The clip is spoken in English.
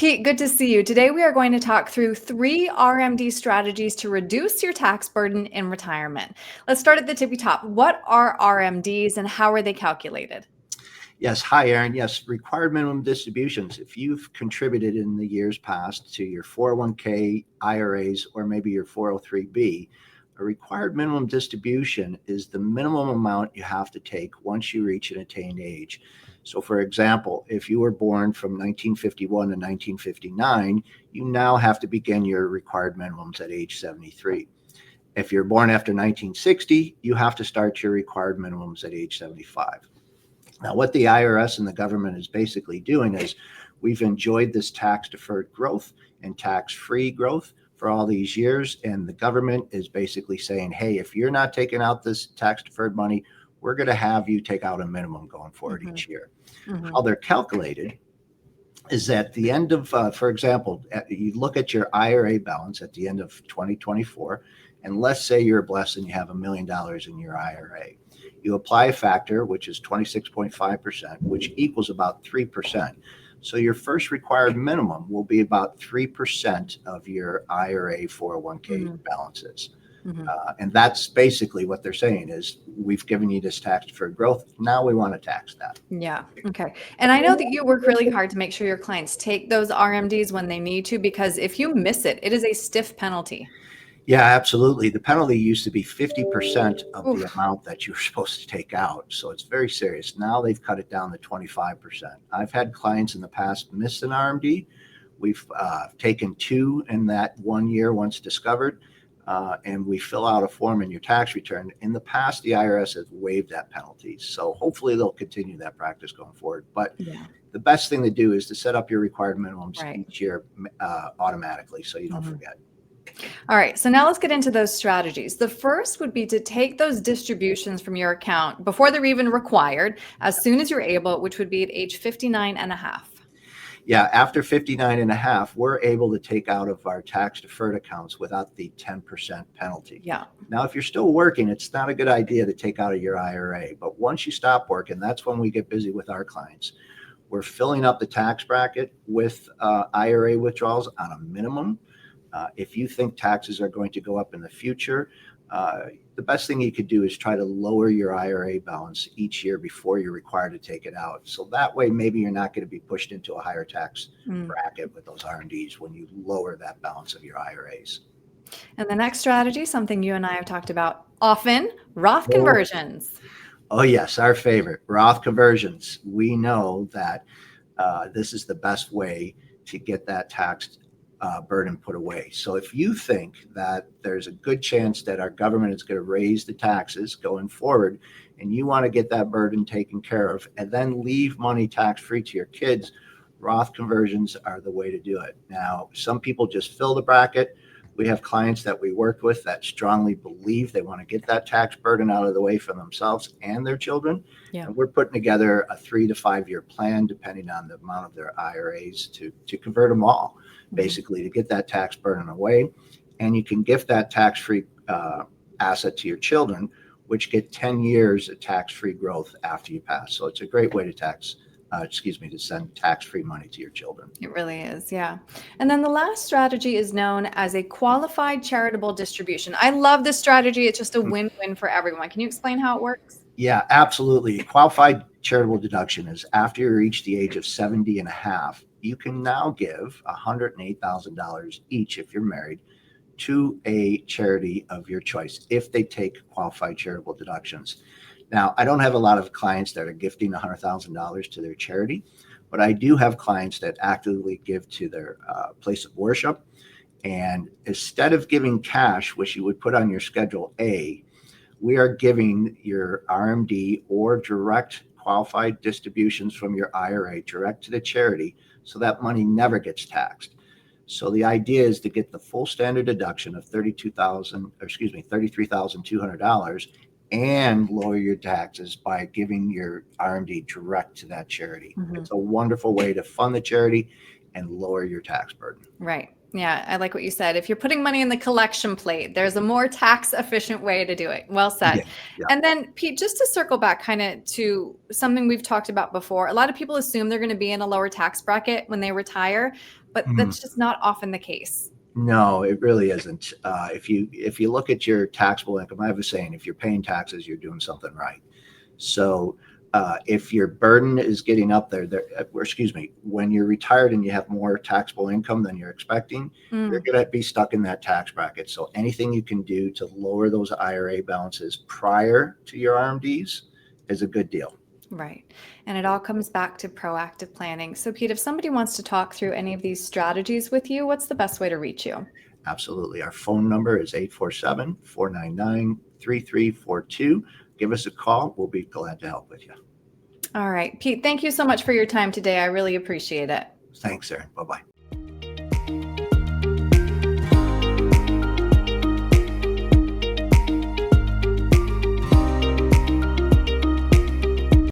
Pete, good to see you. Today we are going to talk through 3 RMD strategies to reduce your tax burden in retirement. Let's start at the tippy top. What are RMDs and how are they calculated? Yes. Hi, Aaron. Yes. Required minimum distributions. If you've contributed in the years past to your 401k, IRAs, or maybe your 403b, a required minimum distribution is the minimum amount you have to take once you reach an attained age. So, for example, if you were born from 1951 to 1959, you now have to begin your required minimums at age 73. If you're born after 1960, you have to start your required minimums at age 75. Now, what the IRS and the government is basically doing is we've enjoyed this tax-deferred growth and tax-free growth for all these years, and the government is basically saying, hey, if you're not taking out this tax-deferred money, we're going to have you take out a minimum going forward each year. How they're calculated is at the end of, for example, you look at your IRA balance at the end of 2024, and let's say you're blessed and you have $1 million in your IRA. You apply a factor, which is 26.5%, which equals about 3%. So your first required minimum will be about 3% of your IRA 401k balances. And that's basically what they're saying is we've given you this tax deferred growth. Now we want to tax that. Yeah. Okay. And I know that you work really hard to make sure your clients take those RMDs when they need to, because if you miss it, it is a stiff penalty. Yeah, absolutely. The penalty used to be 50% of the amount that you're supposed to take out. So it's very serious. Now they've cut it down to 25%. I've had clients in the past miss an RMD. We've taken 2 in that 1 year once discovered, and we fill out a form in your tax return. In the past, the IRS has waived that penalty. So hopefully they'll continue that practice going forward. But the best thing to do is to set up your required minimums each year automatically so you don't forget. All right, so now let's get into those strategies. The first would be to take those distributions from your account before they're even required, as soon as you're able, which would be at age 59 and a half. Yeah, after 59 and a half, we're able to take out of our tax deferred accounts without the 10% penalty. Yeah. Now, if you're still working, it's not a good idea to take out of your IRA. But once you stop working, that's when we get busy with our clients. We're filling up the tax bracket with IRA withdrawals on a minimum. If you think taxes are going to go up in the future, the best thing you could do is try to lower your IRA balance each year before you're required to take it out. So that way, maybe you're not going to be pushed into a higher tax bracket with those RMDs when you lower that balance of your IRAs. And the next strategy, something you and I have talked about often, Roth Conversions. Oh, yes, our favorite, Roth Conversions. We know that this is the best way to get that tax burden put away. So if you think that there's a good chance that our government is going to raise the taxes going forward, and you want to get that burden taken care of and then leave money tax-free to your kids, Roth Conversions are the way to do it. Now, some people just fill the bracket. We have clients that we work with that strongly believe they want to get that tax burden out of the way for themselves and their children. Yeah. And we're putting together a 3 to 5 year plan, depending on the amount of their IRAs, to convert them all, basically, to get that tax burden away. And you can gift that tax-free asset to your children, which get 10 years of tax-free growth after you pass. So it's a great way to to send tax-free money to your children. It really is, yeah. And then the last strategy is known as a qualified charitable distribution. I love this strategy. It's just a win-win for everyone. Can you explain how it works? Yeah, absolutely. Qualified charitable deduction is after you reach the age of 70 and a half, you can now give $108,000 each, if you're married, to a charity of your choice if they take qualified charitable deductions. Now, I don't have a lot of clients that are gifting $100,000 to their charity, but I do have clients that actively give to their place of worship. And instead of giving cash, which you would put on your Schedule A, we are giving your RMD or direct qualified distributions from your IRA direct to the charity, so that money never gets taxed. So the idea is to get the full standard deduction of $33,200 and lower your taxes by giving your RMD direct to that charity. It's a wonderful way to fund the charity and lower your tax burden. Right. Yeah, I like what you said. If you're putting money in the collection plate, there's a more tax efficient way to do it. Well Yeah, said. yeah. And then, Pete, just to circle back kind of to something we've talked about before, a lot of people assume they're going to be in a lower tax bracket when they retire, but Mhm. that's just not often the case. No, it really isn't. If you look at your taxable income, I have a saying: if you're paying taxes, you're doing something right. So if your burden is getting up or excuse me, when you're retired and you have more taxable income than you're expecting, you're Mm, going to be stuck in that tax bracket. So anything you can do to lower those IRA balances prior to your RMDs is a good deal. right. And it all comes back to proactive planning. So, Pete, if somebody wants to talk through any of these strategies with you, what's the best way to reach you? Absolutely. Our phone number is 847-499-3342. Give us a call. We'll be glad to help with you. All right, Pete, thank you so much for your time today. I really appreciate it. Thanks, Aaron. Bye-bye.